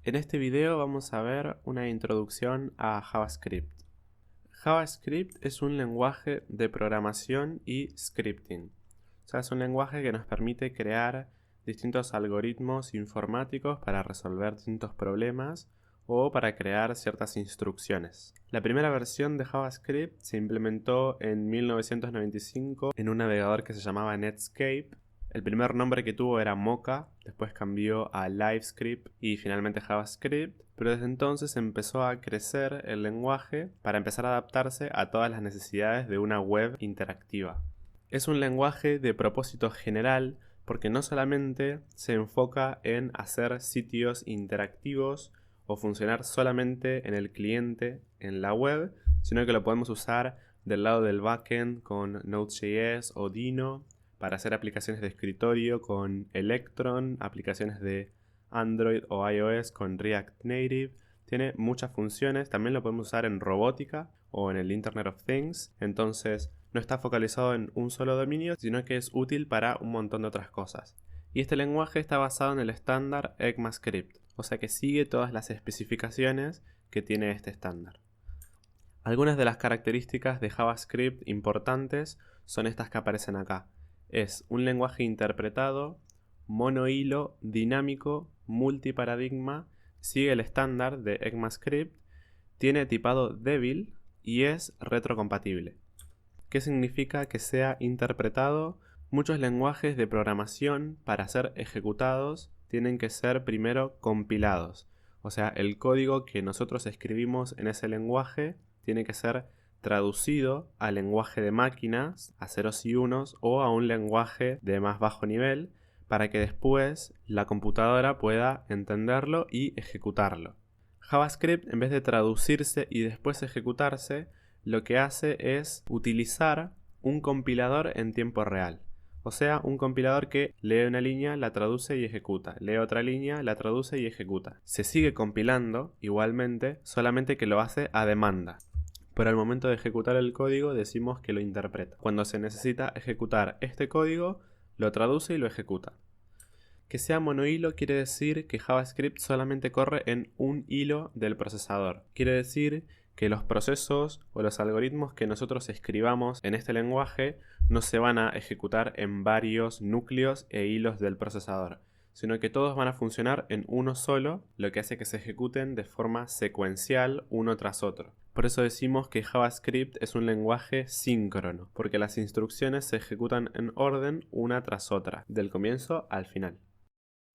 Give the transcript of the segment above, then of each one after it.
En este video vamos a ver una introducción a JavaScript. JavaScript es un lenguaje de programación y scripting. O sea, es un lenguaje que nos permite crear distintos algoritmos informáticos para resolver distintos problemas o para crear ciertas instrucciones. La primera versión de JavaScript se implementó en 1995 en un navegador que se llamaba Netscape. El primer nombre que tuvo era Mocha, después cambió a LiveScript y finalmente JavaScript, pero desde entonces empezó a crecer el lenguaje para empezar a adaptarse a todas las necesidades de una web interactiva. Es un lenguaje de propósito general porque no solamente se enfoca en hacer sitios interactivos o funcionar solamente en el cliente en la web, sino que lo podemos usar del lado del backend con Node.js o Dino, para hacer aplicaciones de escritorio con Electron, aplicaciones de Android o iOS con React Native. Tiene muchas funciones, también lo podemos usar en robótica o en el Internet of Things. Entonces no está focalizado en un solo dominio, sino que es útil para un montón de otras cosas. Y este lenguaje está basado en el estándar ECMAScript, o sea que sigue todas las especificaciones que tiene este estándar. Algunas de las características de JavaScript importantes son estas que aparecen acá. Es un lenguaje interpretado, monohilo, dinámico, multiparadigma, sigue el estándar de ECMAScript, tiene tipado débil y es retrocompatible. ¿Qué significa que sea interpretado? Muchos lenguajes de programación, para ser ejecutados, tienen que ser primero compilados. O sea, el código que nosotros escribimos en ese lenguaje tiene que ser traducido al lenguaje de máquinas, a ceros y unos, o a un lenguaje de más bajo nivel, para que después la computadora pueda entenderlo y ejecutarlo. JavaScript, en vez de traducirse y después ejecutarse, lo que hace es utilizar un compilador en tiempo real. O sea, un compilador que lee una línea, la traduce y ejecuta. Lee otra línea, la traduce y ejecuta. Se sigue compilando igualmente, solamente que lo hace a demanda. Pero al momento de ejecutar el código decimos que lo interpreta. Cuando se necesita ejecutar este código, lo traduce y lo ejecuta. Que sea monohilo quiere decir que JavaScript solamente corre en un hilo del procesador. Quiere decir que los procesos o los algoritmos que nosotros escribamos en este lenguaje no se van a ejecutar en varios núcleos e hilos del procesador, sino que todos van a funcionar en uno solo, lo que hace que se ejecuten de forma secuencial uno tras otro. Por eso decimos que JavaScript es un lenguaje síncrono, porque las instrucciones se ejecutan en orden una tras otra, del comienzo al final.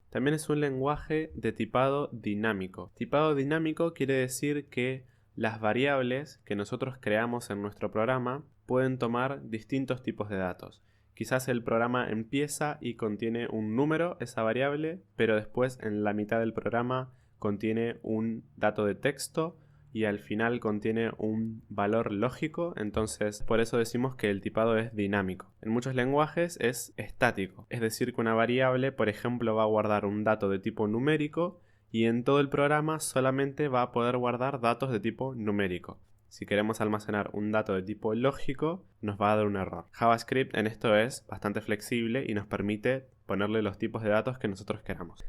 También es un lenguaje de tipado dinámico. Tipado dinámico quiere decir que las variables que nosotros creamos en nuestro programa pueden tomar distintos tipos de datos. Quizás el programa empieza y contiene un número, esa variable, pero después en la mitad del programa contiene un dato de texto y al final contiene un valor lógico, entonces por eso decimos que el tipado es dinámico. En muchos lenguajes es estático, es decir que una variable, por ejemplo, va a guardar un dato de tipo numérico y en todo el programa solamente va a poder guardar datos de tipo numérico. Si queremos almacenar un dato de tipo lógico, nos va a dar un error. JavaScript en esto es bastante flexible y nos permite ponerle los tipos de datos que nosotros queramos.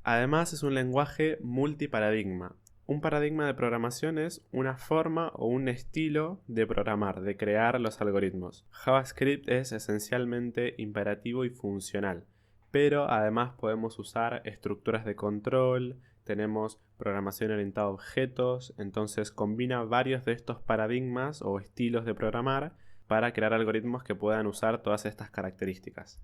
Además es un lenguaje multiparadigma. Un paradigma de programación es una forma o un estilo de programar, de crear los algoritmos. JavaScript es esencialmente imperativo y funcional, pero además podemos usar estructuras de control, tenemos programación orientada a objetos, entonces combina varios de estos paradigmas o estilos de programar para crear algoritmos que puedan usar todas estas características.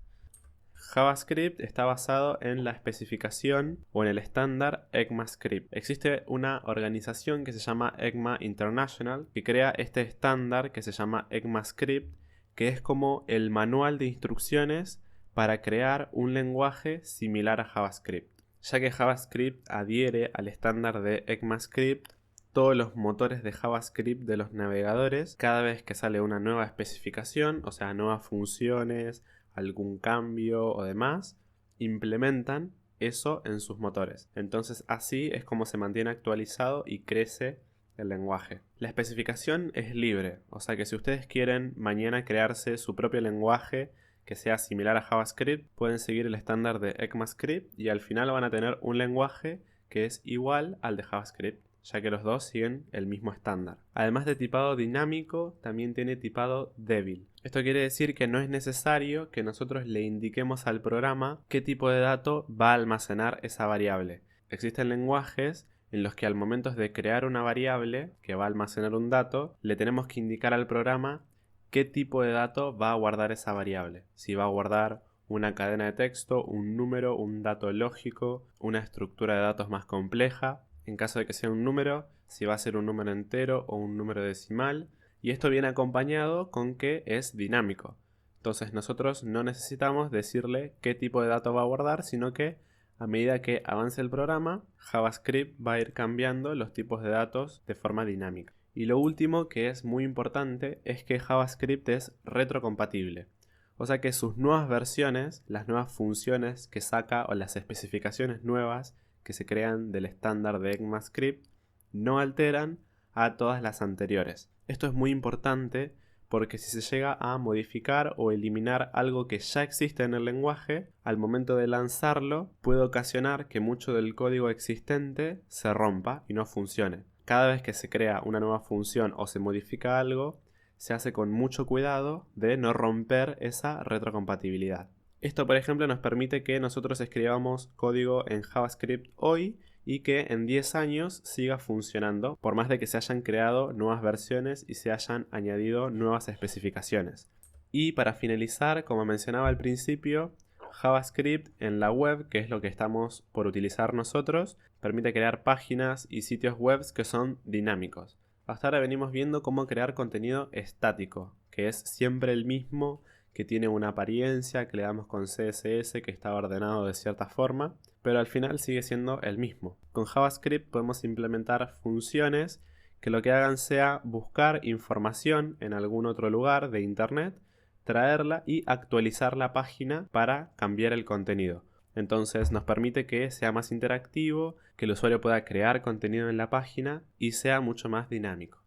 JavaScript está basado en la especificación o en el estándar ECMAScript. Existe una organización que se llama ECMA International que crea este estándar que se llama ECMAScript, que es como el manual de instrucciones para crear un lenguaje similar a JavaScript. Ya que JavaScript adhiere al estándar de ECMAScript, todos los motores de JavaScript de los navegadores, cada vez que sale una nueva especificación, o sea, nuevas funciones, algún cambio o demás, implementan eso en sus motores. Entonces así es como se mantiene actualizado y crece el lenguaje. La especificación es libre, o sea que si ustedes quieren mañana crearse su propio lenguaje que sea similar a JavaScript, pueden seguir el estándar de ECMAScript y al final van a tener un lenguaje que es igual al de JavaScript, ya que los dos siguen el mismo estándar. Además de tipado dinámico, también tiene tipado débil. Esto quiere decir que no es necesario que nosotros le indiquemos al programa qué tipo de dato va a almacenar esa variable. Existen lenguajes en los que al momento de crear una variable que va a almacenar un dato, le tenemos que indicar al programa qué tipo de dato va a guardar esa variable. Si va a guardar una cadena de texto, un número, un dato lógico, una estructura de datos más compleja. En caso de que sea un número, si va a ser un número entero o un número decimal. Y esto viene acompañado con que es dinámico. Entonces nosotros no necesitamos decirle qué tipo de dato va a guardar, sino que a medida que avance el programa, JavaScript va a ir cambiando los tipos de datos de forma dinámica. Y lo último, que es muy importante, es que JavaScript es retrocompatible. O sea que sus nuevas versiones, las nuevas funciones que saca o las especificaciones nuevas que se crean del estándar de ECMAScript no alteran a todas las anteriores. Esto es muy importante porque si se llega a modificar o eliminar algo que ya existe en el lenguaje, al momento de lanzarlo puede ocasionar que mucho del código existente se rompa y no funcione. Cada vez que se crea una nueva función o se modifica algo, se hace con mucho cuidado de no romper esa retrocompatibilidad. Esto, por ejemplo, nos permite que nosotros escribamos código en JavaScript hoy y que en 10 años siga funcionando, por más de que se hayan creado nuevas versiones y se hayan añadido nuevas especificaciones. Y para finalizar, como mencionaba al principio, JavaScript en la web, que es lo que estamos por utilizar nosotros, permite crear páginas y sitios web que son dinámicos. Hasta ahora venimos viendo cómo crear contenido estático, que es siempre el mismo, que tiene una apariencia, que le damos con CSS, que está ordenado de cierta forma, pero al final sigue siendo el mismo. Con JavaScript podemos implementar funciones que lo que hagan sea buscar información en algún otro lugar de internet, traerla y actualizar la página para cambiar el contenido. Entonces nos permite que sea más interactivo, que el usuario pueda crear contenido en la página y sea mucho más dinámico.